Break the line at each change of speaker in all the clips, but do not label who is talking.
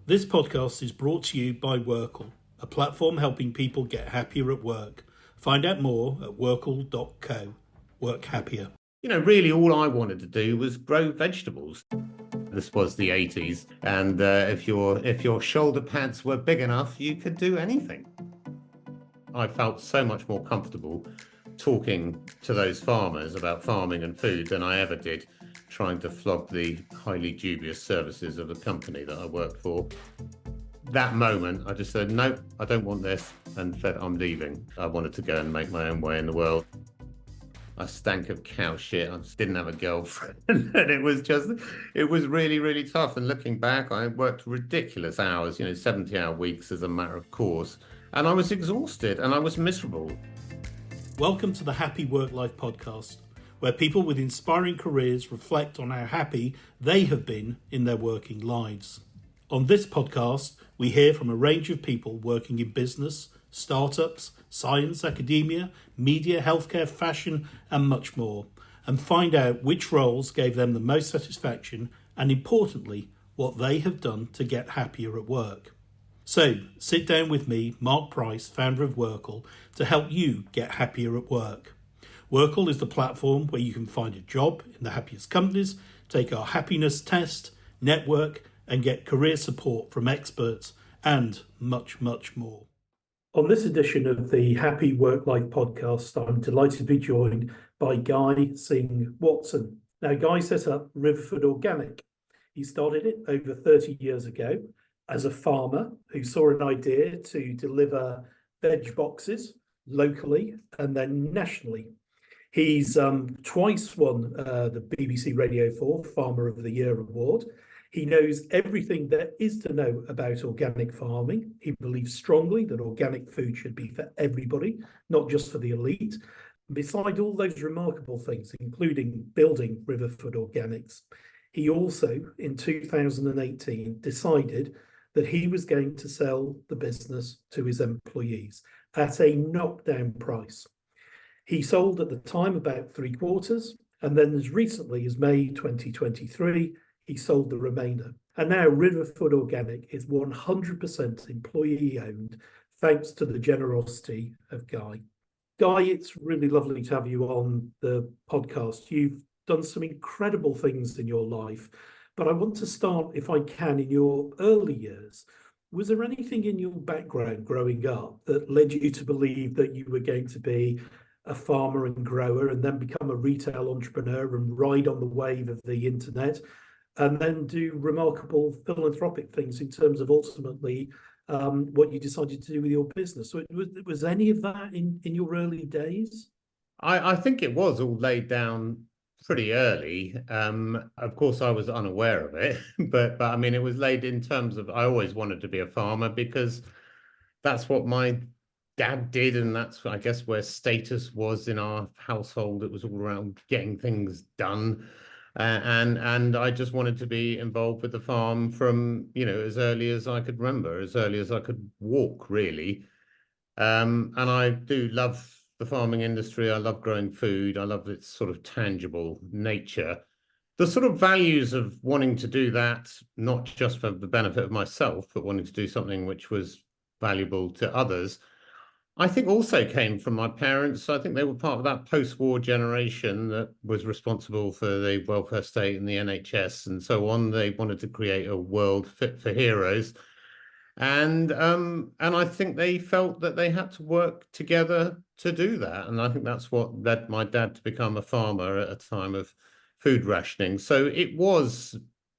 This podcast is brought to you by WorkL, a platform helping people get happier at work. Find out more at workl.co. Work happier.
Really all I wanted to do was grow vegetables. This was the 80s, and if your shoulder pads were big enough, you could do anything. I felt so much more comfortable talking to those farmers about farming and food than I ever did trying to flog the highly dubious services of a company that I worked for. That moment, I just said, no, I don't want this, and said, I'm leaving. I wanted to go and make my own way in the world. I stank of cow shit. I just didn't have a girlfriend. And it was really, really tough. And looking back, I worked ridiculous hours, 70-hour weeks as a matter of course. And I was exhausted and I was miserable.
Welcome to the Happy Work Life podcast, where people with inspiring careers reflect on how happy they have been in their working lives. On this podcast, we hear from a range of people working in business, startups, science, academia, media, healthcare, fashion, and much more, and find out which roles gave them the most satisfaction and, importantly, what they have done to get happier at work. So, sit down with me, Mark Price, founder of WorkL, to help you get happier at work. WorkL is the platform where you can find a job in the happiest companies, take our happiness test, network, and get career support from experts, and much, much more. On this edition of the Happy Work Life podcast, I'm delighted to be joined by Guy Singh-Watson. Now, Guy set up Riverford Organic. He started it over 30 years ago as a farmer who saw an idea to deliver veg boxes locally and then nationally. He's twice won the BBC Radio 4 Farmer of the Year award. He knows everything there is to know about organic farming. He believes strongly that organic food should be for everybody, not just for the elite. Beside all those remarkable things, including building Riverford Organics, he also, in 2018, decided that he was going to sell the business to his employees at a knockdown price. He sold at the time about 3/4, and then as recently as May 2023, he sold the remainder. And now Riverford Organic is 100% employee owned, thanks to the generosity of Guy. Guy, it's really lovely to have you on the podcast. You've done some incredible things in your life, but I want to start, if I can, in your early years. Was there anything in your background growing up that led you to believe that you were going to be a farmer and grower and then become a retail entrepreneur and ride on the wave of the internet? And then do remarkable philanthropic things in terms of ultimately what you decided to do with your business. So was any of that in your early days?
I think it was all laid down pretty early. Of course, I was unaware of it, but I mean, it was laid in terms of I always wanted to be a farmer because that's what my dad did, and that's, I guess, where status was in our household. It was all around getting things done. And I just wanted to be involved with the farm from, as early as I could remember, as early as I could walk, really. And I do love the farming industry. I love growing food. I love its sort of tangible nature. The sort of values of wanting to do that, not just for the benefit of myself, but wanting to do something which was valuable to others, I think also came from my parents. I think they were part of that post-war generation that was responsible for the welfare state and the NHS and so on. They wanted to create a world fit for heroes. And I think they felt that they had to work together to do that. And I think that's what led my dad to become a farmer at a time of food rationing. So it was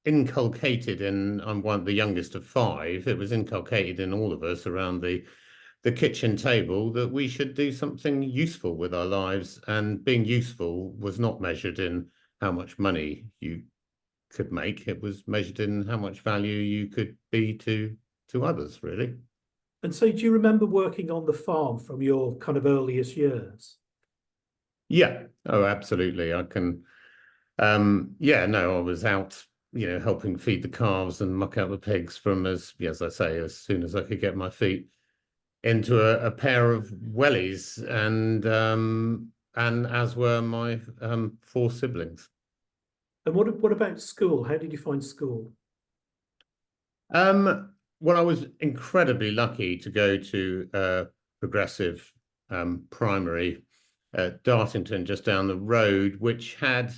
inculcated in, I'm one of the youngest of five, it was inculcated in all of us around the kitchen table that we should do something useful with our lives. And being useful was not measured in how much money you could make. It was measured in how much value you could be to others, really.
And so do you remember working on the farm from your kind of earliest years?
Yeah. Oh, absolutely. I can. I was out, helping feed the calves and muck out the pigs from, as I say, as soon as I could get my feet into a pair of wellies, and as were my 4 siblings.
And what about school? How did you find school?
Well, I was incredibly lucky to go to progressive primary at Dartington, just down the road, which had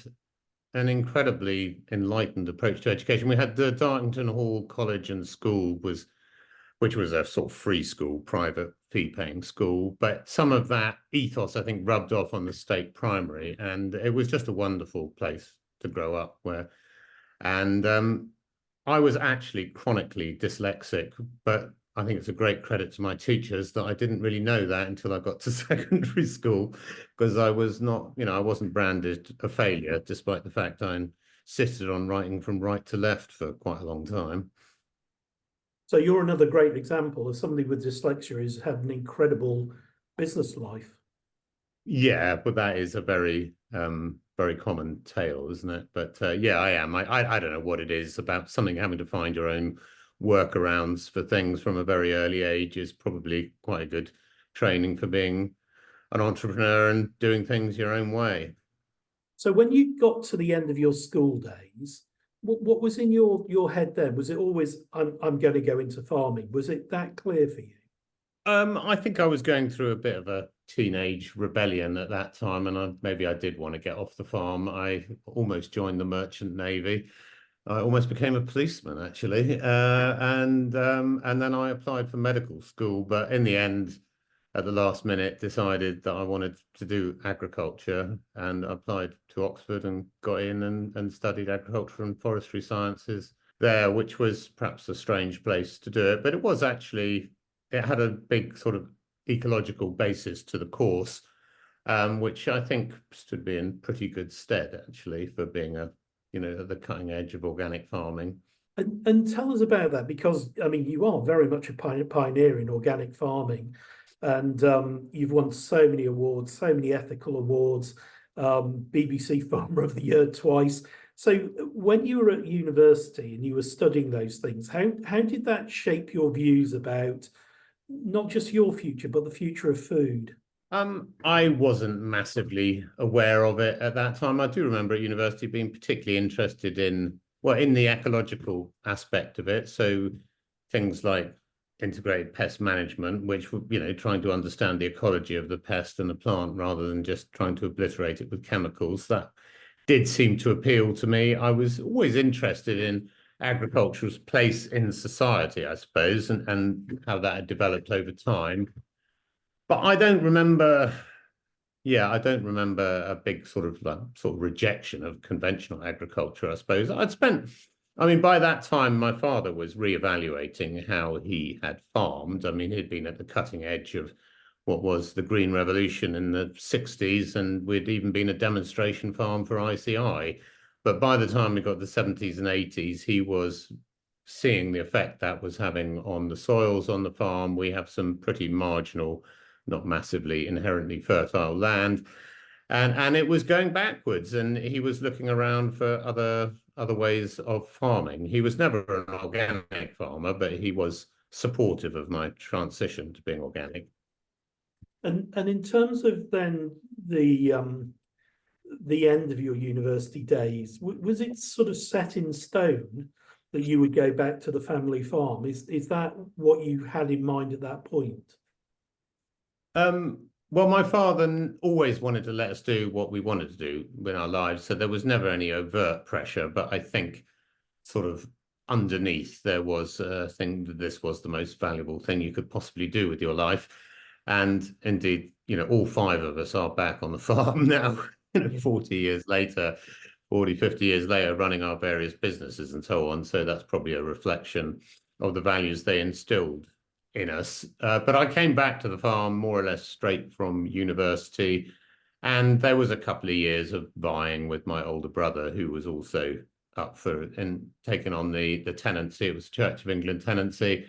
an incredibly enlightened approach to education. We had the Dartington Hall College and School which was a sort of free school, private fee-paying school, but some of that ethos, I think, rubbed off on the state primary, and it was just a wonderful place to grow up. And I was actually chronically dyslexic, but I think it's a great credit to my teachers that I didn't really know that until I got to secondary school, because I was not, I wasn't branded a failure, despite the fact I insisted on writing from right to left for quite a long time.
So you're another great example of somebody with dyslexia who's had an incredible business life.
Yeah, but that is a very common tale, isn't it? But yeah, I am. I don't know what it is about something having to find your own workarounds for things from a very early age is probably quite a good training for being an entrepreneur and doing things your own way.
So when you got to the end of your school days, what was in your head then? Was it always I'm going to go into farming? Was it that clear for you?
I think I was going through a bit of a teenage rebellion at that time, and maybe I did want to get off the farm. I almost joined the Merchant Navy. I almost became a policeman, actually, and then I applied for medical school, but in the end, at the last minute, decided that I wanted to do agriculture and applied to Oxford and got in and studied agriculture and forestry sciences there, which was perhaps a strange place to do it, but it was actually, it had a big sort of ecological basis to the course, which I think stood me in pretty good stead, actually, for being at the cutting edge of organic farming.
And tell us about that, because I mean you are very much a pioneer in organic farming, and you've won so many awards, so many ethical awards, BBC Farmer of the Year twice. So when you were at university and you were studying those things, how did that shape your views about not just your future but the future of food?
I wasn't massively aware of it at that time. I do remember at university being particularly interested in the ecological aspect of it. So things like integrated pest management, which, trying to understand the ecology of the pest and the plant rather than just trying to obliterate it with chemicals. That did seem to appeal to me. I was always interested in agriculture's place in society, I suppose, and how that had developed over time. But I don't remember a big sort of rejection of conventional agriculture, I suppose. I mean, by that time, my father was reevaluating how he had farmed. I mean, he'd been at the cutting edge of what was the Green Revolution in the 60s, and we'd even been a demonstration farm for ICI. But by the time we got the 70s and 80s, he was seeing the effect that was having on the soils on the farm. We have some pretty marginal, not massively inherently fertile land, and it was going backwards. And he was looking around for other ways of farming. He was never an organic farmer, but he was supportive of my transition to being organic.
And in terms of then the end of your university days, was it sort of set in stone that you would go back to the family farm? Is that what you had in mind at that point?
Well, my father always wanted to let us do what we wanted to do in our lives, so there was never any overt pressure. But I think sort of underneath there was a thing that this was the most valuable thing you could possibly do with your life. And indeed, all five of us are back on the farm now, 40 years later, 40, 50 years later, running our various businesses and so on. So that's probably a reflection of the values they instilled in us. But I came back to the farm more or less straight from university. And there was a couple of years of vying with my older brother, who was also up for and taking on the tenancy. It was Church of England tenancy.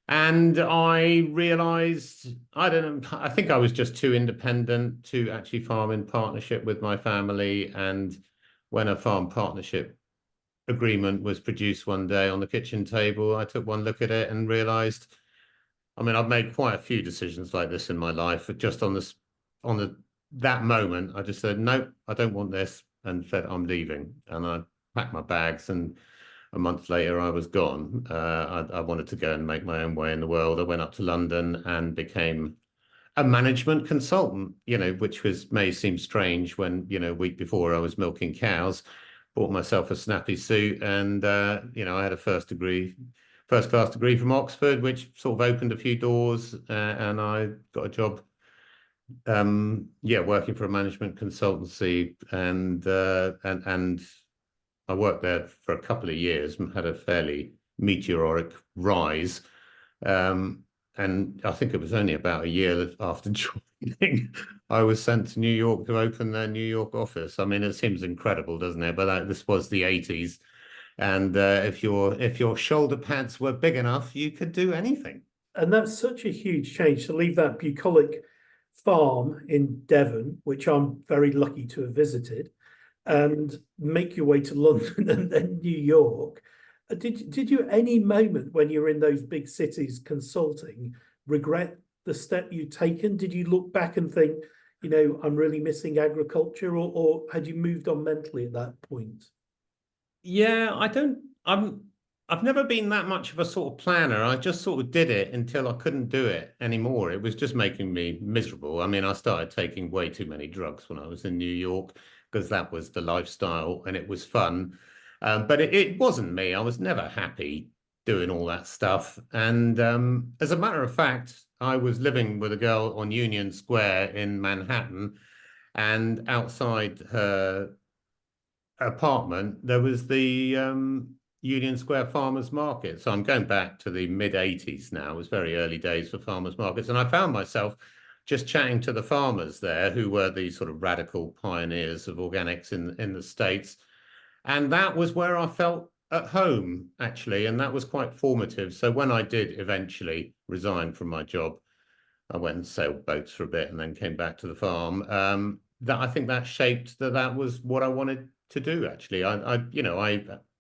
And I realized, I don't know, I think I was just too independent to actually farm in partnership with my family. And when a farm partnership agreement was produced one day on the kitchen table, I took one look at it and realized, I mean, I've made quite a few decisions like this in my life, but just that moment, I just said, no, I don't want this, and said, I'm leaving. And I packed my bags and a month later, I was gone. I wanted to go and make my own way in the world. I went up to London and became a management consultant, which may seem strange when, a week before I was milking cows, bought myself a snappy suit and, I had a first class degree from Oxford, which sort of opened a few doors, and I got a job, working for a management consultancy, and I worked there for a couple of years and had a fairly meteoric rise. And I think it was only about a year after joining, I was sent to New York to open their New York office. I mean, it seems incredible, doesn't it? But this was the 80s. And if your shoulder pads were big enough, you could do anything.
And that's such a huge change to leave that bucolic farm in Devon, which I'm very lucky to have visited, and make your way to London and then New York. Did you at any moment when you were in those big cities consulting regret the step you'd taken? Did you look back and think, I'm really missing agriculture, or had you moved on mentally at that point?
Yeah, I've never been that much of a sort of planner. I just sort of did it until I couldn't do it anymore. It was just making me miserable. I mean, I started taking way too many drugs when I was in New York because that was the lifestyle and it was fun. But it wasn't me. I was never happy doing all that stuff. And as a matter of fact, I was living with a girl on Union Square in Manhattan, and outside her apartment, there was the Union Square Farmers Market. So I'm going back to the mid 80s now. It was very early days for farmers markets. And I found myself just chatting to the farmers there, who were the sort of radical pioneers of organics in the States. And that was where I felt at home, actually. And that was quite formative. So when I did eventually resign from my job, I went and sailed boats for a bit and then came back to the farm. That I think that shaped that was what I wanted to do. Actually,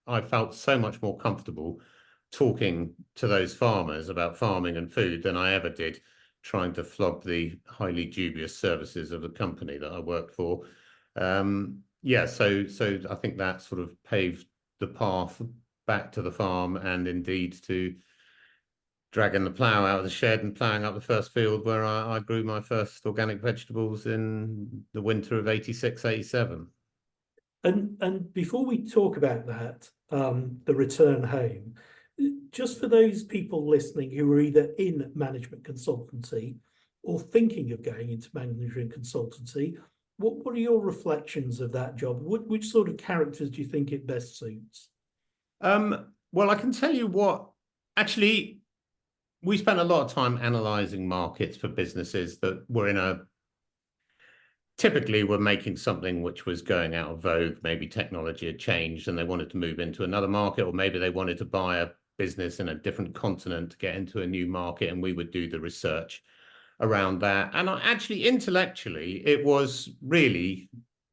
I felt so much more comfortable talking to those farmers about farming and food than I ever did trying to flog the highly dubious services of a company that I worked for. So I think that sort of paved the path back to the farm and indeed to dragging the plough out of the shed and ploughing up the first field where I grew my first organic vegetables in the winter of 86, 87.
And before we talk about that, the return home, just for those people listening who are either in management consultancy or thinking of going into management consultancy, what are your reflections of that job? Which sort of characters do you think it best suits?
Well, I can tell you what, actually, we spent a lot of time analyzing markets for businesses that were typically were making something which was going out of vogue. Maybe technology had changed and they wanted to move into another market, or maybe they wanted to buy a business in a different continent to get into a new market, and we would do the research around that. And actually, intellectually, it was really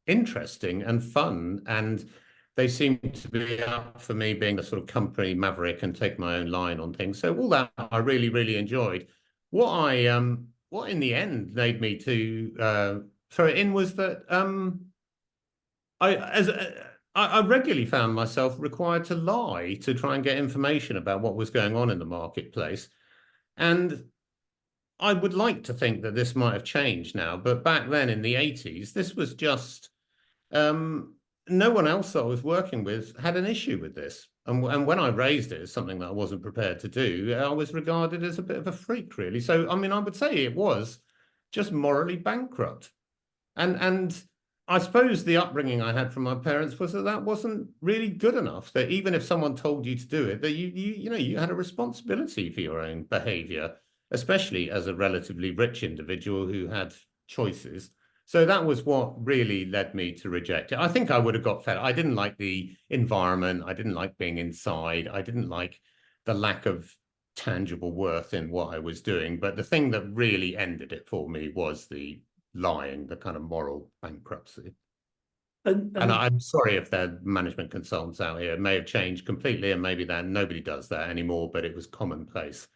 interesting and fun, and they seemed to be up for me being the sort of company maverick and take my own line on things. So all that I really, really enjoyed. What in the end made me to throw it in was that I regularly found myself required to lie to try and get information about what was going on in the marketplace. And I would like to think that this might have changed now, but back then in the 80s, this was just no one else that I was working with had an issue with this. And when I raised it as something that I wasn't prepared to do, I was regarded as a bit of a freak, really. So, I mean, I would say it was just morally bankrupt. And I suppose the upbringing I had from my parents was that wasn't really good enough, that even if someone told you to do it, that you had a responsibility for your own behavior, especially as a relatively rich individual who had choices. So that was what really led me to reject it. I think I would have got fed. I didn't like the environment. I didn't like being inside. I didn't like the lack of tangible worth in what I was doing. But the thing that really ended it for me was the lying, the kind of moral bankruptcy. And I'm sorry if there are management consultants out here. It may have changed completely, and maybe that nobody does that anymore, but it was commonplace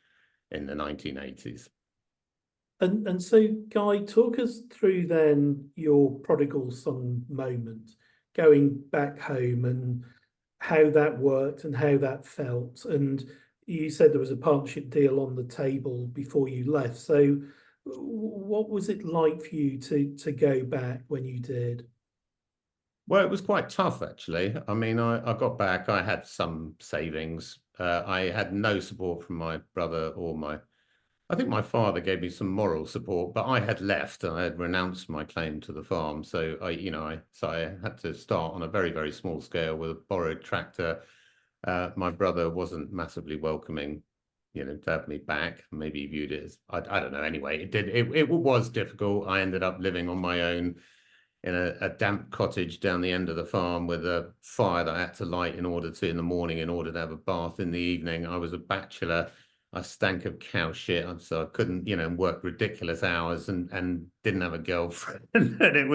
in the 1980s.
And so, Guy, talk us through then your prodigal son moment, going back home, and how that worked and how that felt. And you said there was a partnership deal on the table before you left. So what was it like for you to go back when you did?
Well, it was quite tough, actually. I mean, I got back, I had some savings. I had no support from my brother or I think my father gave me some moral support, but I had left and I had renounced my claim to the farm. So I had to start on a very, very small scale with a borrowed tractor. My brother wasn't massively welcoming, to have me back. Maybe he viewed it as, I don't know. Anyway, it was difficult. I ended up living on my own in a damp cottage down the end of the farm with a fire that I had to light in the morning in order to have a bath in the evening. I was a bachelor. I stank of cow shit, so I couldn't, work ridiculous hours and didn't have a girlfriend. And it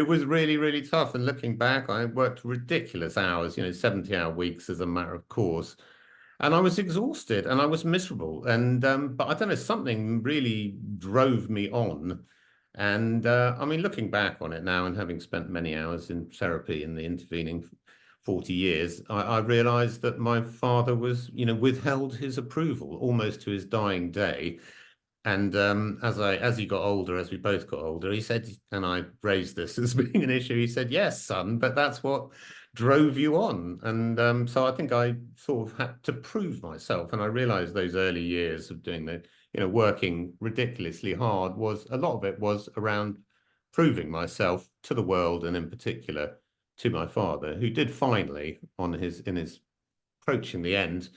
was really, really tough. And looking back, I worked ridiculous hours, 70-hour weeks as a matter of course. And I was exhausted and I was miserable. And but I don't know, something really drove me on. And I mean, looking back on it now and having spent many hours in therapy in the intervening 40 years, I realized that my father was, withheld his approval almost to his dying day. And as he got older, as we both got older, he said, and I raised this as being an issue, he said, "Yes, son, but that's what drove you on." And so I think I sort of had to prove myself. And I realized those early years of doing working ridiculously hard a lot of it was around proving myself to the world and in particular to my father, who did finally, in his approaching the end,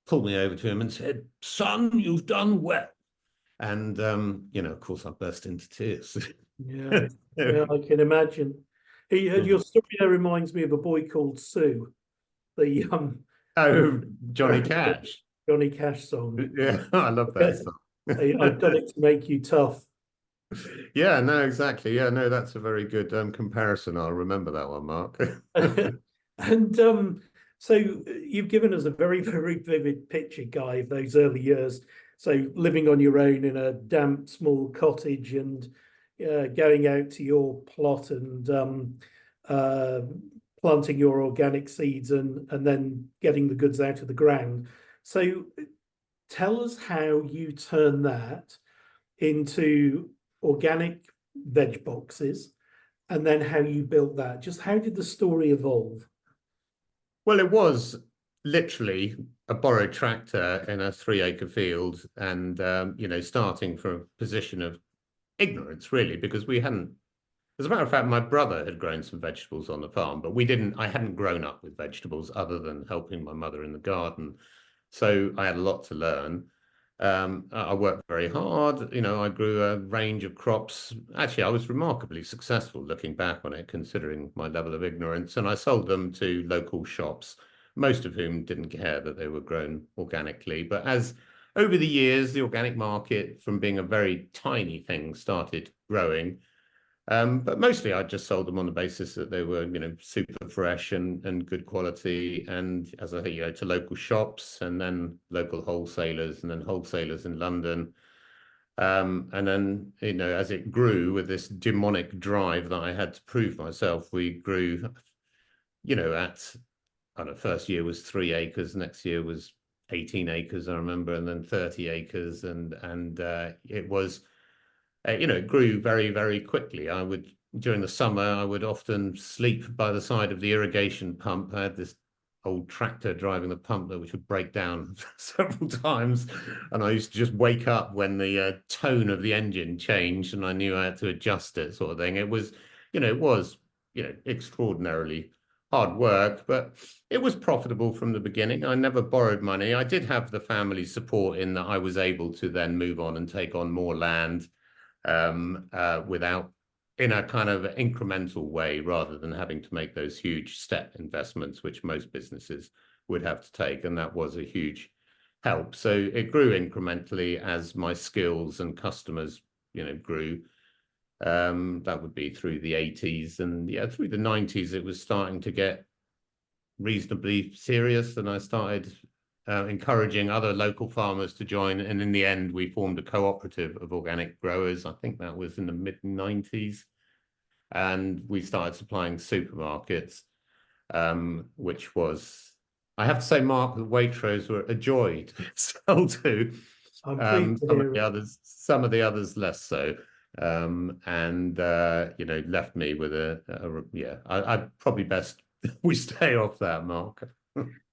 pull me over to him and said, "Son, you've done well." And of course, I burst into tears.
Yeah, yeah, I can imagine. Your story there reminds me of a boy called Sue, the
Oh, Johnny Cash.
Johnny Cash song.
Yeah, I love that song.
I've done it to make you tough.
Yeah, no, exactly. Yeah, no, that's a very good comparison. I'll remember that one, Mark.
And so you've given us a very, very vivid picture, Guy, of those early years. So living on your own in a damp, small cottage and going out to your plot and uh, planting your organic seeds and then getting the goods out of the ground. So tell us how you turn that into organic veg boxes and then how you built that. Just how did the story evolve?
Well, it was literally a borrowed tractor in a 3-acre field and, starting from a position of ignorance, really, because we hadn't, as a matter of fact, my brother had grown some vegetables on the farm, but I hadn't grown up with vegetables other than helping my mother in the garden. So I had a lot to learn. I worked very hard. I grew a range of crops. Actually, I was remarkably successful looking back on it, considering my level of ignorance. And I sold them to local shops, most of whom didn't care that they were grown organically. But as over the years, the organic market, from being a very tiny thing, started growing. But mostly I just sold them on the basis that they were, super fresh and good quality. And as I say, to local shops and then local wholesalers and then wholesalers in London. And then, as it grew with this demonic drive that I had to prove myself, we grew, I don't know, first year was 3 acres, next year was 18 acres, I remember, and then 30 acres. And it was it grew very, very quickly. During the summer, I would often sleep by the side of the irrigation pump. I had this old tractor driving the pump which would break down several times. And I used to just wake up when the tone of the engine changed and I knew I had to adjust it, sort of thing. It was extraordinarily hard work, but it was profitable from the beginning. I never borrowed money. I did have the family support in that I was able to then move on and take on more land without in a kind of incremental way rather than having to make those huge step investments, which most businesses would have to take. And that was a huge help. So it grew incrementally as my skills and customers, grew. That would be through the 80s and through the 90s, it was starting to get reasonably serious. And I started encouraging other local farmers to join. And in the end, we formed a cooperative of organic growers. I think that was in the mid 90s. And we started supplying supermarkets. which was, I have to say, Mark, the Waitrose were a joy to sell to.
I'm pleased to hear it.
Some of the others less so. And left me with yeah, I'd probably best we stay off that, Mark.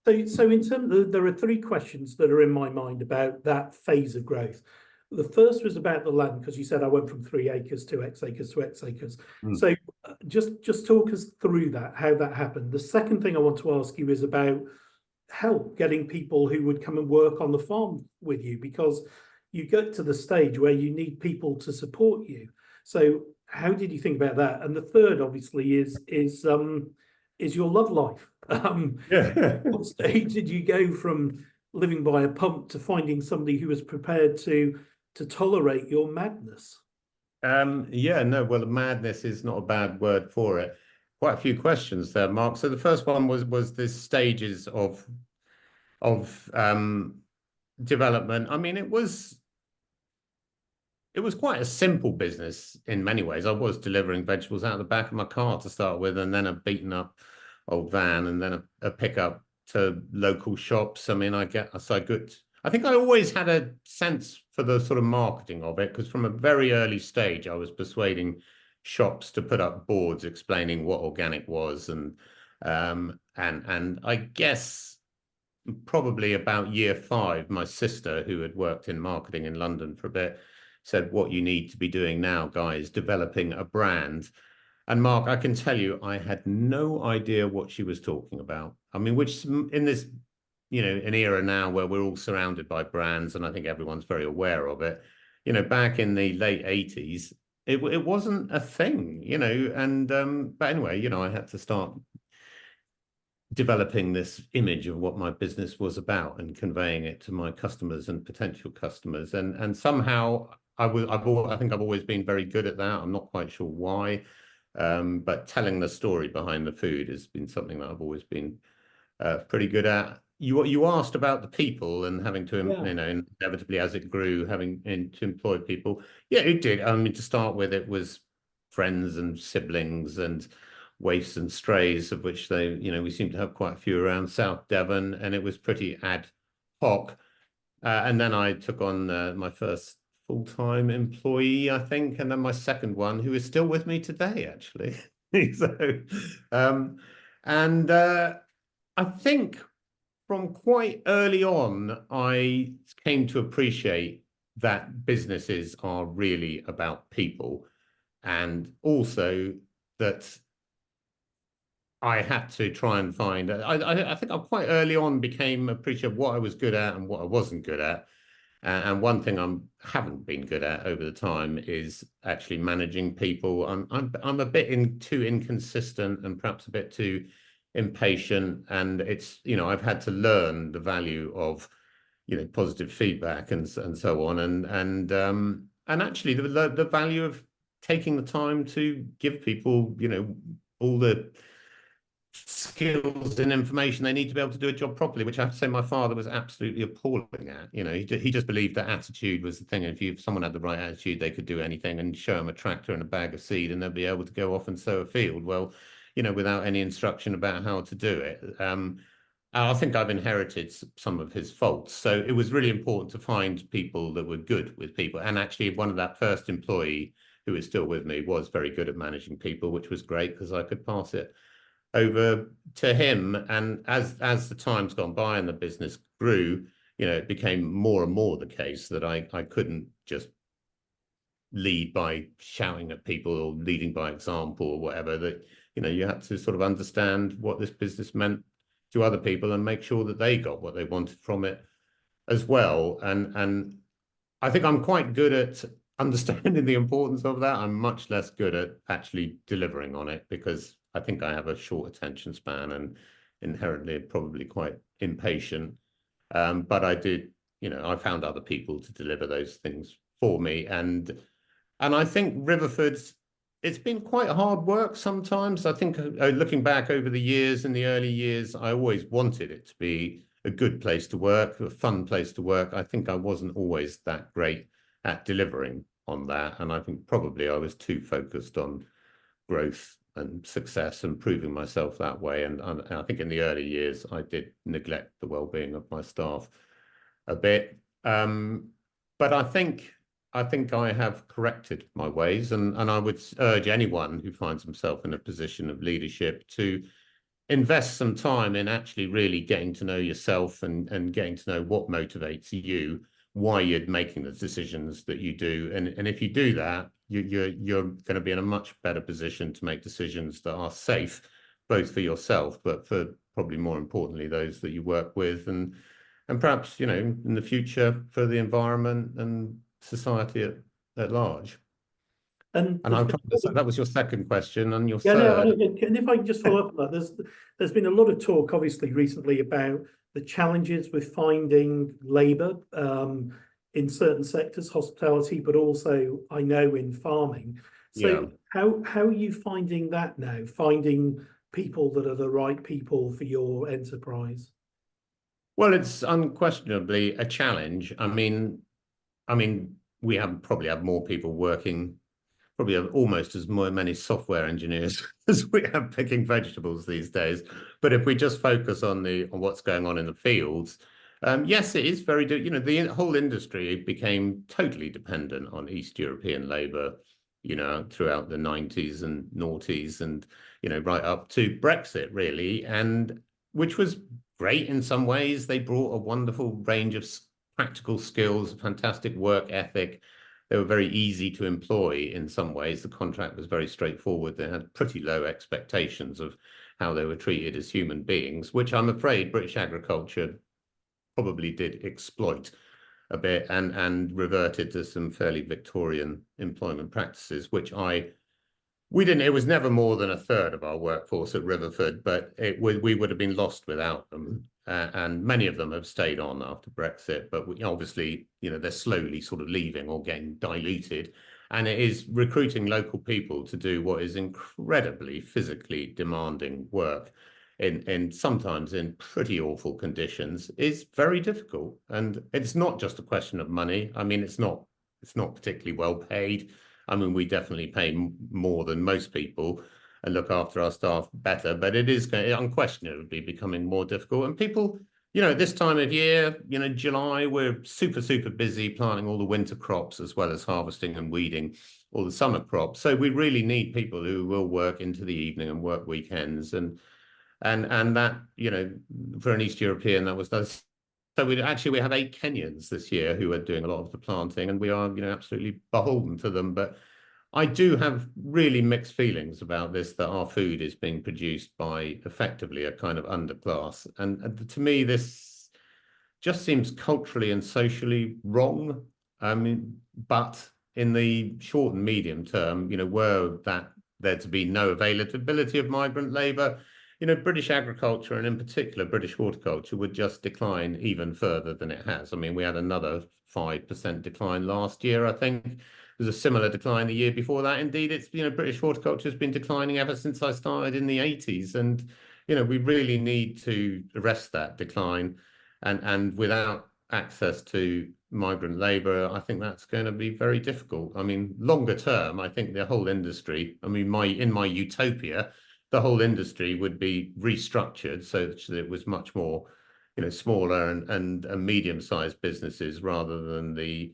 So in terms of, there are three questions that are in my mind about that phase of growth. The first was about the land, because you said I went from 3 acres to X acres to X acres. So just talk us through that, how that happened. The second thing I want to ask you is about help getting people who would come and work on the farm with you, because you get to the stage where you need people to support you. So how did you think about that? And the third, obviously, is your love life.
Yeah.
What stage did you go from living by a pump to finding somebody who was prepared to tolerate your madness?
Yeah, no, well, madness is not a bad word for it. Quite a few questions there, Mark. So the first one was the stages of development. I mean, it was quite a simple business in many ways. I was delivering vegetables out of the back of my car to start with, and then a beaten up old van, and then a pickup to local shops. I mean, I think I always had a sense for the sort of marketing of it, because from a very early stage, I was persuading shops to put up boards explaining what organic was, and I guess probably about year 5, my sister, who had worked in marketing in London for a bit, said, "What you need to be doing now, Guy, is developing a brand." And Mark, I can tell you, I had no idea what she was talking about. I mean, which in this, an era now where we're all surrounded by brands, and I think everyone's very aware of it. Back in the late 80s, it wasn't a thing, and but anyway, I had to start developing this image of what my business was about and conveying it to my customers and potential customers. And somehow I think I've always been very good at that. I'm not quite sure why, but telling the story behind the food has been something that I've always been pretty good at. You asked about the people and having to, inevitably as it grew, having to employ people. Yeah, it did. I mean, to start with, it was friends and siblings and waifs and strays, of which we seem to have quite a few around South Devon, and it was pretty ad hoc. And then I took on my first full-time employee, I think, and then my second one, who is still with me today, actually. So, I think from quite early on, I came to appreciate that businesses are really about people, and also that I had to try and find. I think I quite early on became appreciative of what I was good at and what I wasn't good at. And one thing I haven't been good at over the time is actually managing people. I'm a bit too inconsistent and perhaps a bit too impatient. And it's I've had to learn the value of positive feedback and so on, and actually the value of taking the time to give people all the skills and information they need to be able to do a job properly, which I have to say my father was absolutely appalling at. He just believed that attitude was the thing. And if someone had the right attitude, they could do anything, and show them a tractor and a bag of seed and they'll be able to go off and sow a field. Well, without any instruction about how to do it. I think I've inherited some of his faults. So it was really important to find people that were good with people. And actually, one of that first employee who is still with me was very good at managing people, which was great because I could pass it over to him. And as the time's gone by and the business grew, it became more and more the case that I couldn't just lead by shouting at people or leading by example or whatever. That you had to sort of understand what this business meant to other people and make sure that they got what they wanted from it as well. And I think I'm quite good at understanding the importance of that. I'm much less good at actually delivering on it because I think I have a short attention span and inherently probably quite impatient. But I did, I found other people to deliver those things for me. And I think Riverford's, it's been quite hard work sometimes. I think looking back over the years, in the early years, I always wanted it to be a good place to work, a fun place to work. I think I wasn't always that great at delivering on that. And I think probably I was too focused on growth and success and proving myself that way. And I think in the early years, I did neglect the well-being of my staff a bit. But I think I have corrected my ways, and I would urge anyone who finds himself in a position of leadership to invest some time in actually really getting to know yourself and getting to know what motivates you, why you're making the decisions that you do. And if you do that, you're going to be in a much better position to make decisions that are safe, both for yourself, but for probably more importantly, those that you work with, and perhaps, in the future for the environment and society at large.
And
And that was your second question, and your
yeah, no,
third.
and if I can just follow up on that, there's been a lot of talk, obviously, recently about the challenges with finding labour in certain sectors, hospitality, but also I know in farming. So
Yeah.
how are you finding that now? Finding people that are the right people for your enterprise?
Well, it's unquestionably a challenge. We probably have more people working, probably have almost as many software engineers as we have picking vegetables these days. But if we just focus on what's going on in the fields, yes, it is the whole industry became totally dependent on East European labor, throughout the 90s and noughties and, right up to Brexit, really. And which was great in some ways. They brought a wonderful range of practical skills, fantastic work ethic. They were very easy to employ in some ways. The contract was very straightforward. They had pretty low expectations of how they were treated as human beings, which I'm afraid British agriculture probably did exploit a bit and reverted to some fairly Victorian employment practices, it was never more than a third of our workforce at Riverford, but we would have been lost without them. And many of them have stayed on after Brexit, but obviously, they're slowly sort of leaving or getting diluted. And it is recruiting local people to do what is incredibly physically demanding work in sometimes in pretty awful conditions is very difficult. And it's not just a question of money. It's not particularly well paid. We definitely pay more than most people and look after our staff better, but it is unquestionably becoming more difficult. And people, at this time of year, July, we're super, super busy planting all the winter crops as well as harvesting and weeding all the summer crops. So we really need people who will work into the evening and work weekends. And that, for an East European, that was those. So we have 8 Kenyans this year who are doing a lot of the planting, and we are, absolutely beholden to them. But I do have really mixed feelings about this, that our food is being produced by effectively a kind of underclass. And to me, this just seems culturally and socially wrong. But in the short and medium term, were that there to be no availability of migrant labour, British agriculture and in particular British horticulture would just decline even further than it has. We had another 5% decline last year, I think. There's a similar decline the year before that. Indeed, it's, British horticulture has been declining ever since I started in the 80s. And, we really need to arrest that decline. And without access to migrant labour, I think that's going to be very difficult. Longer term, I think the whole industry, in my utopia, the whole industry would be restructured so that it was much more, smaller and medium-sized businesses rather than the,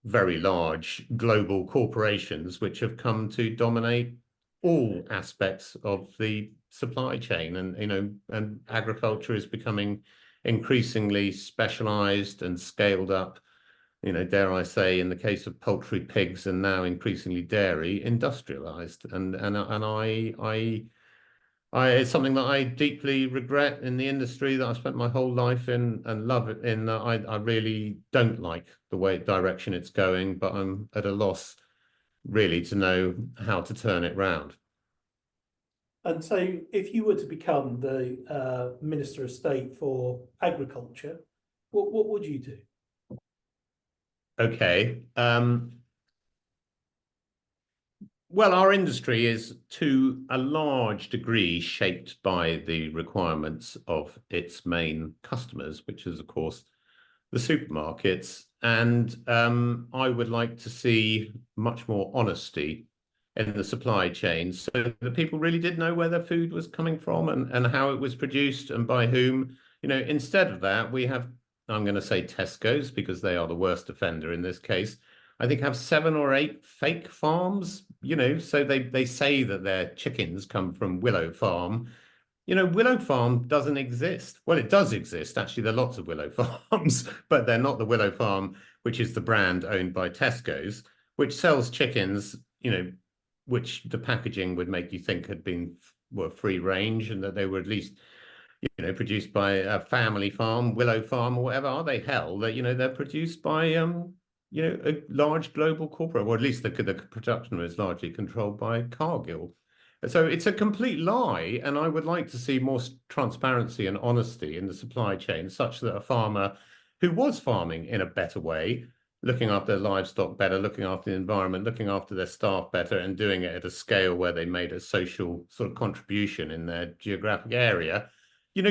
very large global corporations which have come to dominate all aspects of the supply chain. And agriculture is becoming increasingly specialized and scaled up, dare I say, in the case of poultry, pigs, and now increasingly dairy, industrialized. And it's something that I deeply regret in the industry that I've spent my whole life in and love it in. I really don't like the direction it's going, but I'm at a loss really to know how to turn it round.
And so if you were to become the Minister of State for Agriculture, what would you do?
Okay. Well, our industry is to a large degree shaped by the requirements of its main customers, which is, of course, the supermarkets. And I would like to see much more honesty in the supply chain, so that people really did know where their food was coming from and how it was produced and by whom. Instead of that, we have, I'm going to say Tesco's because they are the worst offender in this case. I think have 7 or 8 fake farms, so they say that their chickens come from Willow Farm. Willow Farm doesn't exist. Well, it does exist. Actually, there are lots of Willow Farms, but they're not the Willow Farm, which is the brand owned by Tesco's, which sells chickens, which the packaging would make you think were free range and that they were at least, produced by a family farm, Willow Farm or whatever. Are they hell? That, they're produced by, a large global corporate, or at least the production is largely controlled by Cargill. So it's a complete lie, and I would like to see more transparency and honesty in the supply chain, such that a farmer who was farming in a better way, looking after their livestock better, looking after the environment, looking after their staff better, and doing it at a scale where they made a social sort of contribution in their geographic area,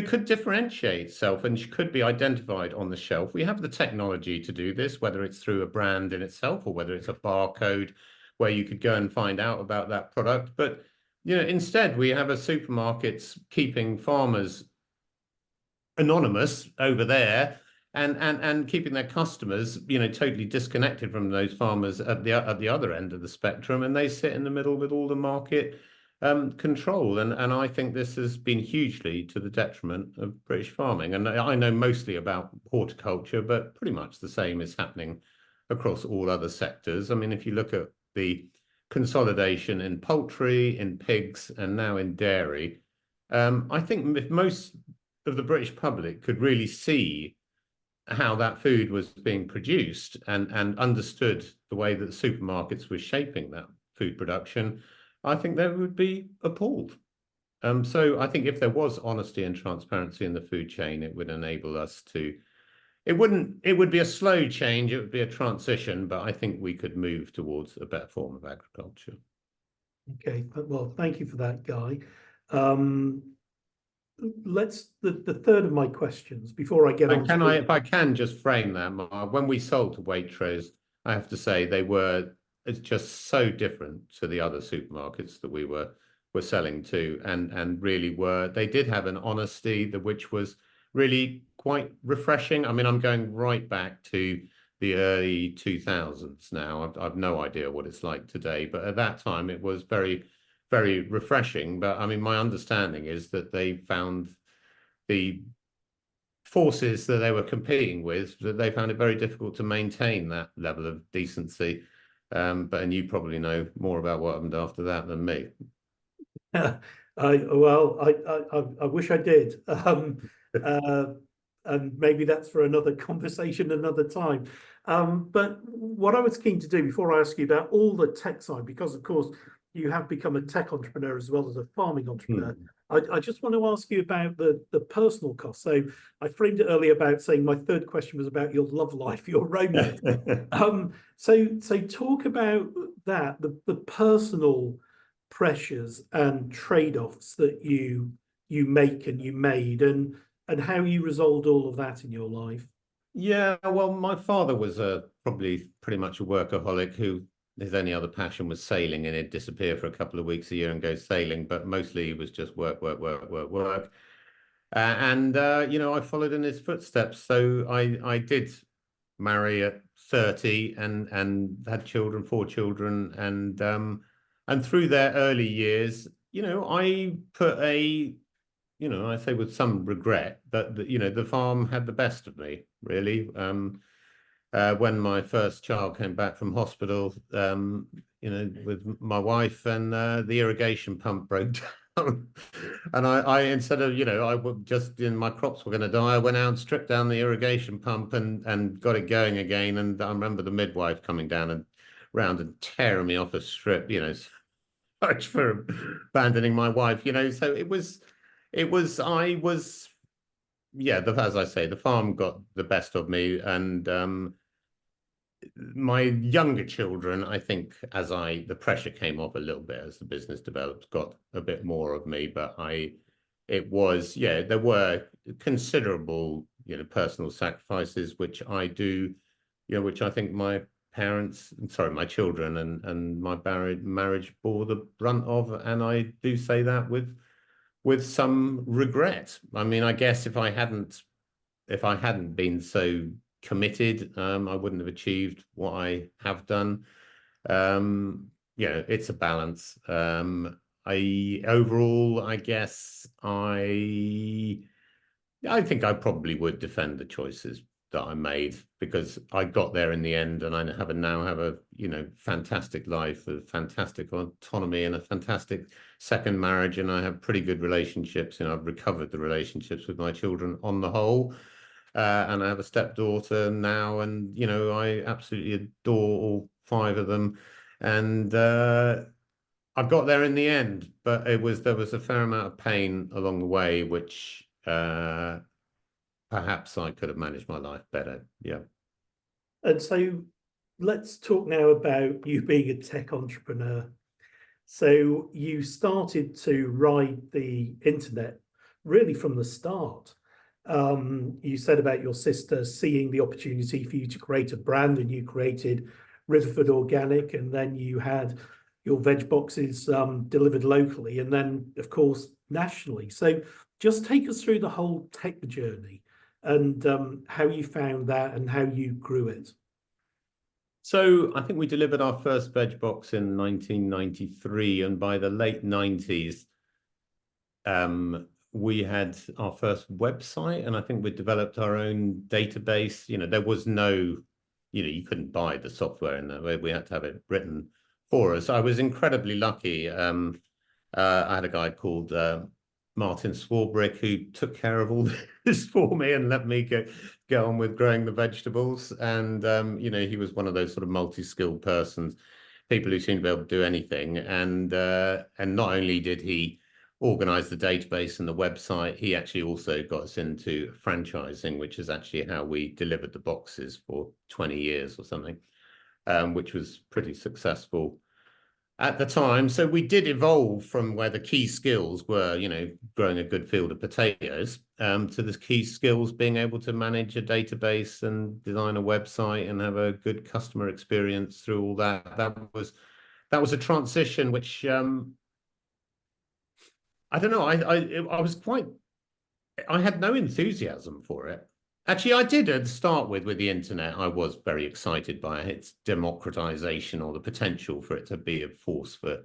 could differentiate itself and could be identified on the shelf. We have the technology to do this, whether it's through a brand in itself or whether it's a barcode where you could go and find out about that product. But instead, we have a supermarkets keeping farmers anonymous over there and keeping their customers, totally disconnected from those farmers at the other end of the spectrum, and they sit in the middle with all the market control. And I think this has been hugely to the detriment of British farming. And I know mostly about horticulture, but pretty much the same is happening across all other sectors. I mean, if you look at the consolidation in poultry, in pigs, and now in dairy, I think if most of the British public could really see how that food was being produced and understood the way that the supermarkets were shaping that food production, I think they would be appalled. So I think if there was honesty and transparency in the food chain, it would enable us to. It would be a slow change, it would be a transition, but I think we could move towards a better form of agriculture.
Okay, well, thank you for that, Guy. The third of my questions before I get on to
if I can just frame that, Mark, when we sold to Waitrose, I have to say it's just so different to the other supermarkets that we were selling to, and really they did have an honesty which was really quite refreshing. I mean, I'm going right back to the early 2000s now. I've no idea what it's like today, but at that time it was very, very refreshing. But I mean, my understanding is that they found the forces that they were competing with, that they found it very difficult to maintain that level of decency. And you probably know more about what happened after that than me.
I wish I did. And maybe that's for another conversation another time. But what I was keen to do before I ask you about all the tech side, because of course you have become a tech entrepreneur as well as a farming entrepreneur, I just want to ask you about the personal cost. So I framed it earlier about saying my third question was about your love life, your romance. So talk about that, the personal pressures and trade-offs that you make and you made, and how you resolved all of that in your life.
Yeah, well, my father was probably pretty much a workaholic who his only other passion was sailing, and he'd disappear for a couple of weeks a year and go sailing, but mostly it was just work, work, work, work, work. I followed in his footsteps. So I did marry at 30 and had 4 children, and through their early years, I put I say with some regret that the farm had the best of me, really. When my first child came back from hospital, with my wife, and the irrigation pump broke down. And I instead of, I would just, my crops were going to die, I went out and stripped down the irrigation pump and got it going again. And I remember the midwife coming down and round and tearing me off a strip, much for abandoning my wife, so as I say, the farm got the best of me. And my younger children, I think, the pressure came off a little bit as the business developed, got a bit more of me. But there were considerable, personal sacrifices, which I do, which I think my my children and my marriage bore the brunt of, and I do say that with some regret. I mean, I guess if I hadn't been so committed, I wouldn't have achieved what I have done. It's a balance. I guess I think I probably would defend the choices that I made, because I got there in the end, and I now have a fantastic life, a fantastic autonomy, and a fantastic second marriage, and I have pretty good relationships. I've recovered the relationships with my children on the whole, and I have a stepdaughter now, and I absolutely adore all five of them, and I got there in the end, but there was a fair amount of pain along the way, which perhaps I could have managed my life better. Yeah.
And so let's talk now about you being a tech entrepreneur. So you started to ride the internet really from the start. You said about your sister seeing the opportunity for you to create a brand, and you created Riverford Organic, and then you had your veg boxes delivered locally, and then, of course, nationally. So just take us through the whole tech journey and how you found that and how you grew it.
So I think we delivered our first veg box in 1993, and by the late 90s, we had our first website, and I think we developed our own database. There was no, you couldn't buy the software in that way. We had to have it written for us. I was incredibly lucky. I had a guy called Martin Swarbrick, who took care of all this for me and let me get on with growing the vegetables. And he was one of those sort of multi-skilled persons, people who seem to be able to do anything. And not only did he organize the database and the website, he actually also got us into franchising, which is actually how we delivered the boxes for 20 years or something, which was pretty successful at the time. So we did evolve from where the key skills were, growing a good field of potatoes, to the key skills being able to manage a database and design a website and have a good customer experience through all that. That was a transition which I don't know. I had no enthusiasm for it. Actually, I did start with the internet. I was very excited by its democratization, or the potential for it to be a force for,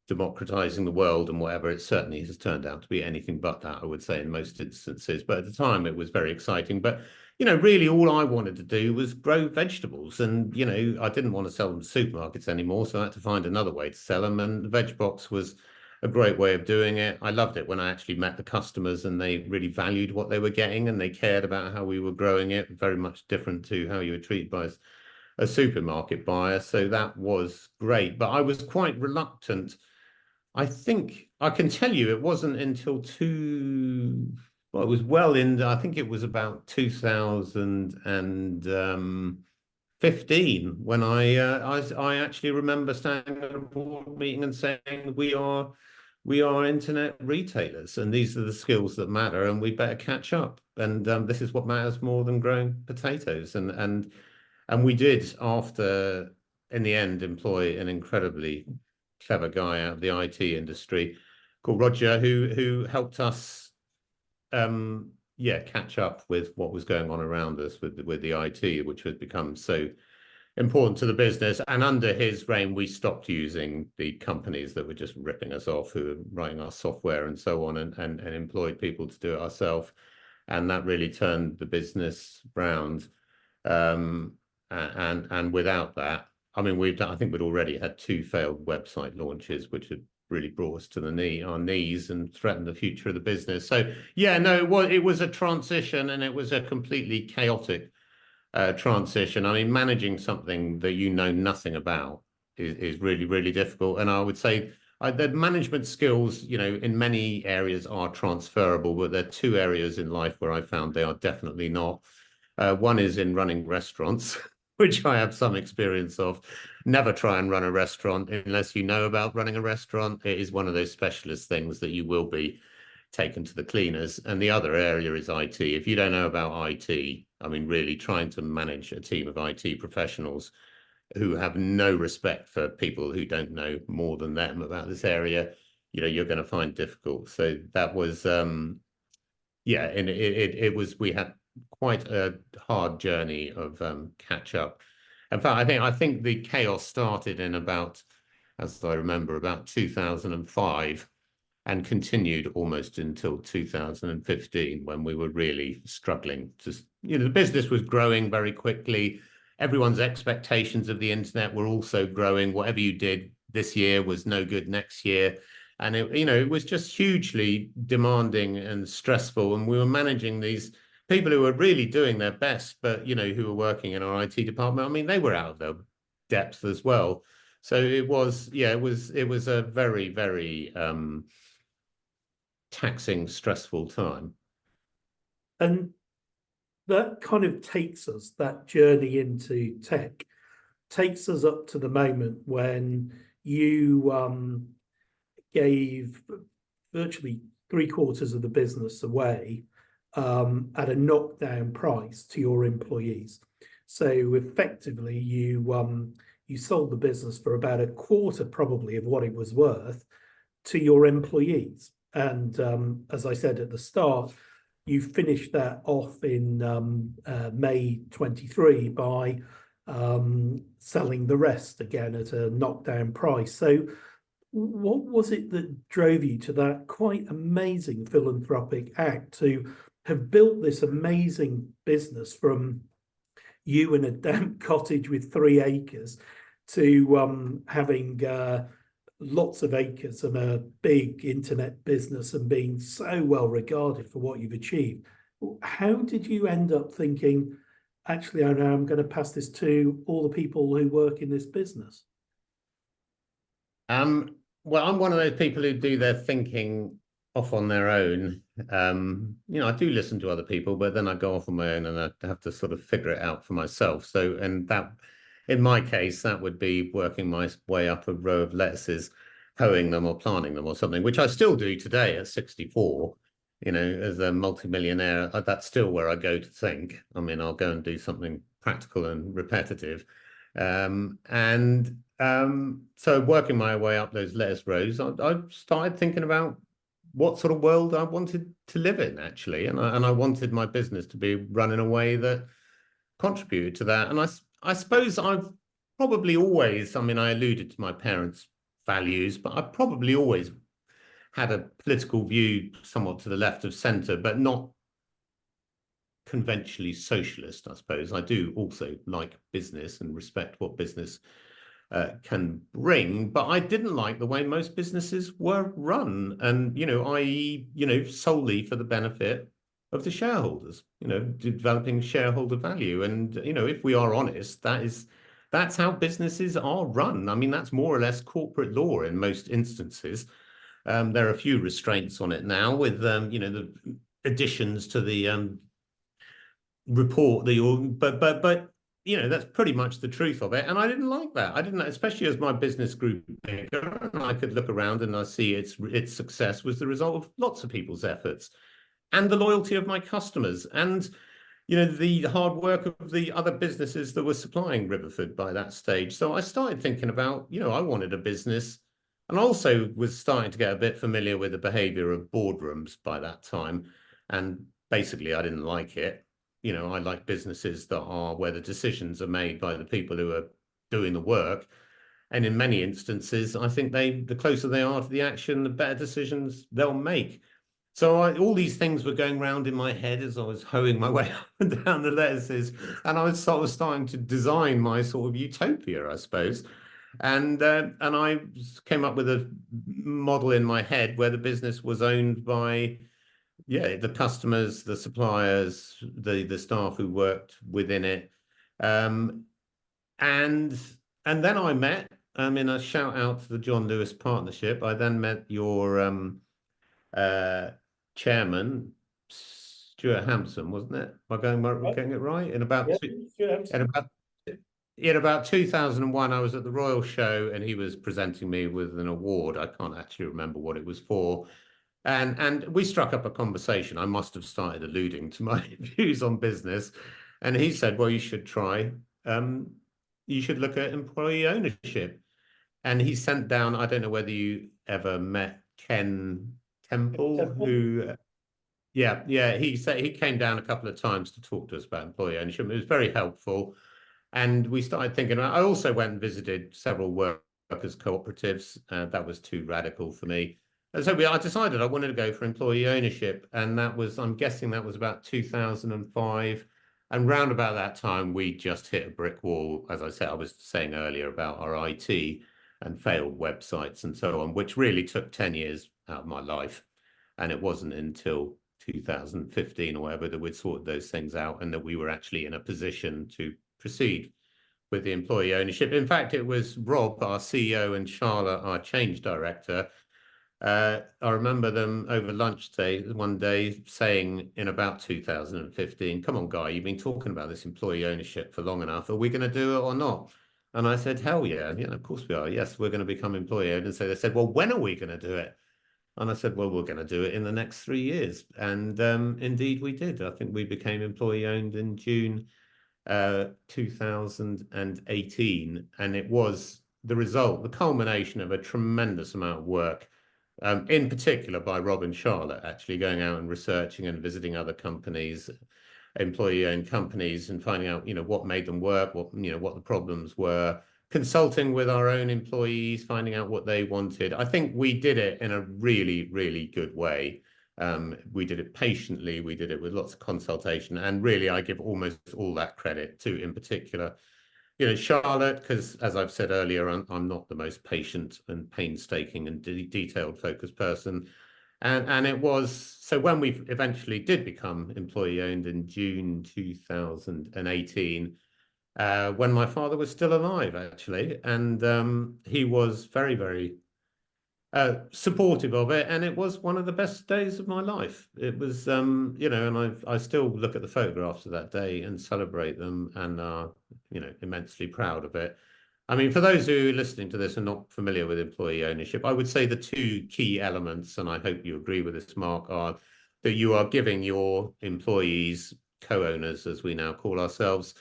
democratizing the world and whatever. It certainly has turned out to be anything but that, I would say, in most instances. But at the time, it was very exciting. But, really all I wanted to do was grow vegetables. And, I didn't want to sell them to supermarkets anymore, so I had to find another way to sell them. And the veg box was a great way of doing it. I loved it when I actually met the customers and they really valued what they were getting and they cared about how we were growing it, very much different to how you were treated by a supermarket buyer. So that was great. But I was quite reluctant. I think I can tell you it wasn't until it was I think it was about 2015 when I actually remember standing at a board meeting and saying, we are internet retailers, and these are the skills that matter, and we better catch up. And this is what matters more than growing potatoes. And we did, after, in the end, employ an incredibly clever guy out of the IT industry called Roger, who helped us catch up with what was going on around us with the IT, which had become so important to the business. And under his reign, we stopped using the companies that were just ripping us off, who were writing our software and so on, and employed people to do it ourselves. And that really turned the business round. And without that, I mean, I think we'd already had 2 failed website launches, which had really brought us to our knees and threatened the future of the business. So it was a transition, and it was a completely chaotic transition. I mean, managing something that you know nothing about is really, really difficult. And I would say the management skills, in many areas are transferable, but there are 2 areas in life where I found they are definitely not. One is in running restaurants, which I have some experience of. Never try and run a restaurant unless you know about running a restaurant. It is one of those specialist things that you will be taken to the cleaners. And the other area is IT. If you don't know about IT, I mean, really trying to manage a team of IT professionals who have no respect for people who don't know more than them about this area, you're going to find difficult. So that was, yeah, and we had quite a hard journey of catch up. In fact, I think the chaos started in about, as I remember, about 2005 and continued almost until 2015 when we were really struggling to, the business was growing very quickly. Everyone's expectations of the internet were also growing. Whatever you did this year was no good next year. And it was just hugely demanding and stressful. And we were managing these people who were really doing their best, but, who were working in our IT department. I mean, they were out of their depth as well. So it was a very, very taxing, stressful time.
And that kind of takes us, that journey into tech, takes us up to the moment when you gave virtually 3/4 of the business away at a knockdown price to your employees. So effectively, you sold the business for about a quarter, probably, of what it was worth to your employees. And as I said at the start, you finished that off in May 23 by selling the rest again at a knockdown price. So what was it that drove you to that quite amazing philanthropic act to have built this amazing business from you in a damp cottage with 3 acres to having lots of acres and a big internet business and being so well regarded for what you've achieved? How did you end up thinking, actually, I know I'm going to pass this to all the people who work in this business?
Well, I'm one of those people who do their thinking off on their own. I do listen to other people, but then I go off on my own and I have to sort of figure it out for myself. So, and that, in my case, that would be working my way up a row of lettuces, hoeing them or planting them or something, which I still do today at 64. As a multimillionaire, that's still where I go to think. I mean, I'll go and do something practical and repetitive. So working my way up those lettuce rows, I started thinking about what sort of world I wanted to live in, actually. And I wanted my business to be run in a way that contributed to that. And I suppose I've probably always, I mean, I alluded to my parents' values, but I probably always had a political view somewhat to the left of centre, but not conventionally socialist, I suppose. I do also like business and respect what business can bring, but I didn't like the way most businesses were run, and i.e., solely for the benefit of the shareholders, developing shareholder value. And if we are honest, that's how businesses are run. I mean, that's more or less corporate law in most instances. There are a few restraints on it now with the additions to the report that but that's pretty much the truth of it. And I didn't like that. I didn't, especially as my business grew bigger and I could look around and I see its success was the result of lots of people's efforts and the loyalty of my customers and the hard work of the other businesses that were supplying Riverford by that stage. So I started thinking about, I wanted a business, and also was starting to get a bit familiar with the behavior of boardrooms by that time. And basically I didn't like it. I like businesses that are where the decisions are made by the people who are doing the work. And in many instances, I think the closer they are to the action, the better decisions they'll make. So all these things were going round in my head as I was hoeing my way up and down the lettuces. And I was sort of starting to design my sort of utopia, I suppose. And I came up with a model in my head where the business was owned by the customers, the suppliers, the staff who worked within it. And then I met, in a shout out to the John Lewis Partnership, I then met your chairman, Stuart Hampson, wasn't it? Am I getting it right? In about 2001, I was at the Royal Show and he was presenting me with an award. I can't actually remember what it was for. And we struck up a conversation. I must have started alluding to my views on business. And he said, well, um, you should look at employee ownership. And he sent down, I don't know whether you ever met Ken Temple,
Temple?
who, yeah, he said he came down a couple of times to talk to us about employee ownership. It was very helpful. And we started thinking about, I also went and visited several workers' cooperatives. That was too radical for me. And so I decided I wanted to go for employee ownership. And that was, I'm guessing that was about 2005. And round about that time, we just hit a brick wall. As I said, I was saying earlier about our IT and failed websites and so on, which really took 10 years out of my life. And it wasn't until 2015 or whatever that we'd sorted those things out and that we were actually in a position to proceed with the employee ownership. In fact, it was Rob, our CEO, and Charlotte, our change director. I remember them over lunch one day saying in about 2015, come on, Guy, you've been talking about this employee ownership for long enough. Are we going to do it or not? And I said, hell yeah, of course we are. Yes, we're going to become employee owned. And so they said, well, when are we going to do it? And I said, well, we're going to do it in the next 3 years. And indeed we did. I think we became employee owned in June 2018. And it was the result, the culmination of a tremendous amount of work, in particular by Rob and Charlotte, actually going out and researching and visiting other companies, employee-owned companies, and finding out, what made them work, what the problems were, consulting with our own employees, finding out what they wanted. I think we did it in a really, really good way. We did it patiently. We did it with lots of consultation. And really, I give almost all that credit to, in particular, Charlotte, because as I've said earlier, I'm not the most patient and painstaking and detailed focused person. And it was, so when we eventually did become employee owned in June 2018, when my father was still alive, actually, and he was very, very supportive of it, and it was one of the best days of my life. It was, and I still look at the photographs of that day and celebrate them, and are, immensely proud of it. I mean, for those who are listening to this and not familiar with employee ownership, I would say the two key elements, and I hope you agree with this, Mark, are that you are giving your employees, co-owners, as we now call ourselves,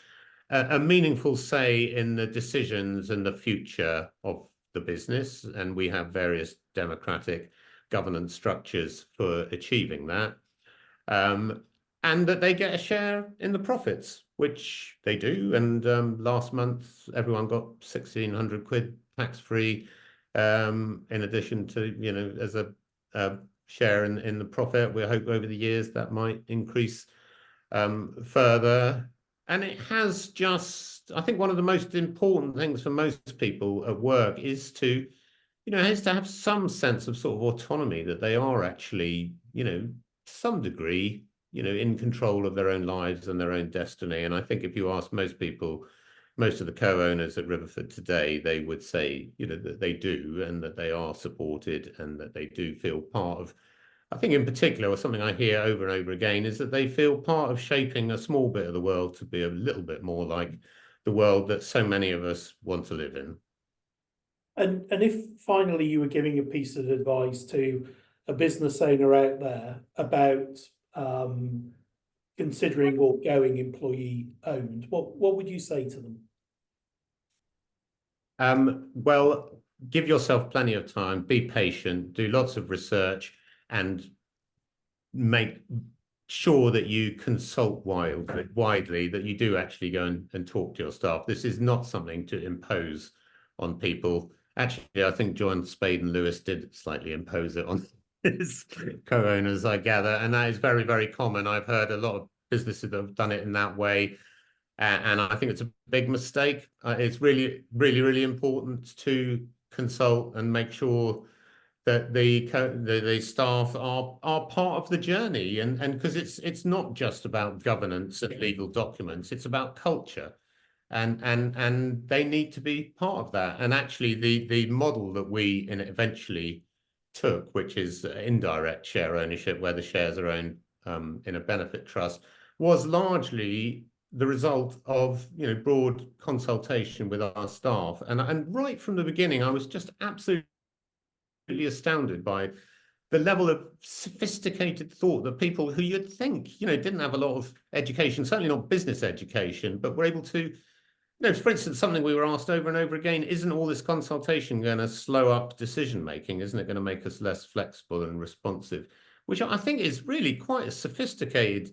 a meaningful say in the decisions and the future of the business. And we have various democratic governance structures for achieving that. And that they get a share in the profits, which they do. And last month, everyone got 1,600 quid tax-free, in addition to, as a share in the profit. We hope over the years that might increase further. And it has just, I think one of the most important things for most people at work is to have some sense of sort of autonomy, that they are actually, to some degree, in control of their own lives and their own destiny. And I think if you ask most people, most of the co-owners at Riverford today, they would say, that they do, and that they are supported, and that they do feel part of, I think in particular, or something I hear over and over again, is that they feel part of shaping a small bit of the world to be a little bit more like the world that so many of us want to live in.
And if finally you were giving a piece of advice to a business owner out there about considering or going employee owned, what would you say to them?
Well, give yourself plenty of time, be patient, do lots of research, and make sure that you consult widely, that you do actually go and talk to your staff. This is not something to impose on people. Actually, I think John Spade and Lewis did slightly impose it on his co-owners, I gather, and that is very, very common. I've heard a lot of businesses that have done it in that way, and I think it's a big mistake. It's really, really, really important to consult and make sure that the staff are part of the journey, and because it's not just about governance and legal documents, it's about culture. And they need to be part of that. And actually, the model that we eventually took, which is indirect share ownership, where the shares are owned in a benefit trust, was largely the result of broad consultation with our staff. And right from the beginning, I was just absolutely astounded by the level of sophisticated thought that people who you'd think, didn't have a lot of education, certainly not business education, but were able to, for instance, something we were asked over and over again, isn't all this consultation going to slow up decision making? Isn't it going to make us less flexible and responsive? Which I think is really quite a sophisticated,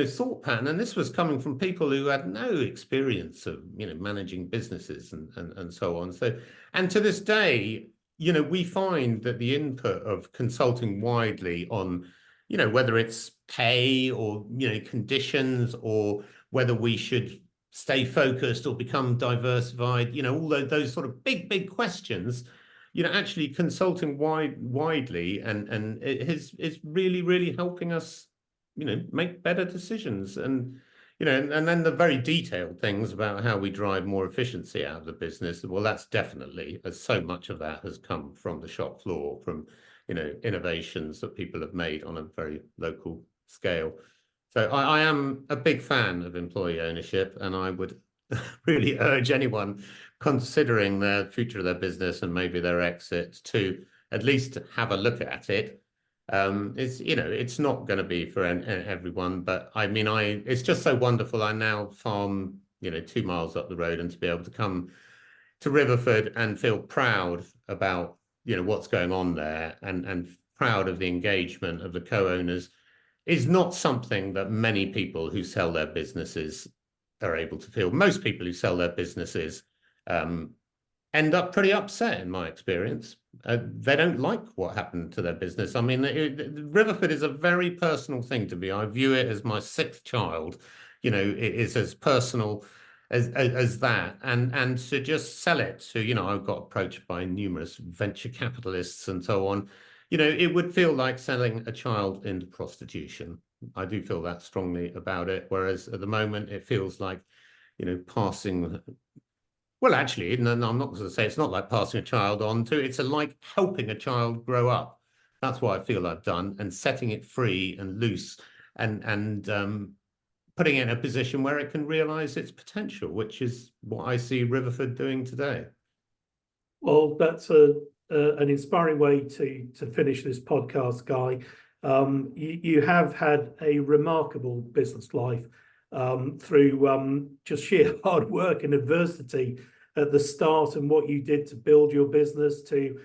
thought pattern. And this was coming from people who had no experience of, managing businesses and so on. So, and to this day, we find that the input of consulting widely on, whether it's pay or, conditions, or whether we should stay focused or become diversified, all those sort of big questions, actually consulting widely and it is really, really helping us, make better decisions. And, and then the very detailed things about how we drive more efficiency out of the business. Well, that's definitely, as so much of that has come from the shop floor, from, innovations that people have made on a very local scale. So I am a big fan of employee ownership, and I would really urge anyone considering the future of their business and maybe their exit to at least have a look at it. It's not going to be for everyone, but I mean, it's just so wonderful. I now farm, 2 miles up the road, and to be able to come to Riverford and feel proud about, what's going on there, and proud of the engagement of the co-owners is not something that many people who sell their businesses are able to feel. Most people who sell their businesses end up pretty upset, in my experience. They don't like what happened to their business. I mean, Riverford is a very personal thing to me. I view it as my 6th child. It is as personal as that. And to just sell it to, I've got approached by numerous venture capitalists and so on. It would feel like selling a child into prostitution. I do feel that strongly about it. Whereas at the moment, it feels like, passing. Well, actually, no, I'm not going to say it's not like passing a child on to. It's like helping a child grow up. That's what I feel I've done, and setting it free and loose, and putting it in a position where it can realise its potential, which is what I see Riverford doing today.
Well, that's an inspiring way to finish this podcast, Guy. You have had a remarkable business life through just sheer hard work and adversity at the start, and what you did to build your business, to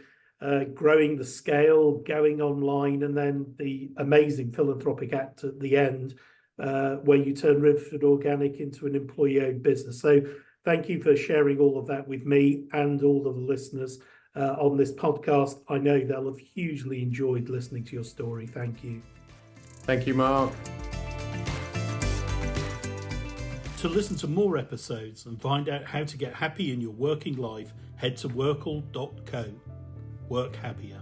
growing the scale, going online, and then the amazing philanthropic act at the end, where you turned Riverford Organic into an employee-owned business. So thank you for sharing all of that with me and all of the listeners on this podcast. I know they'll have hugely enjoyed listening to your story. Thank you.
Thank you, Mark.
To listen to more episodes and find out how to get happy in your working life, head to workl.co. Work happier.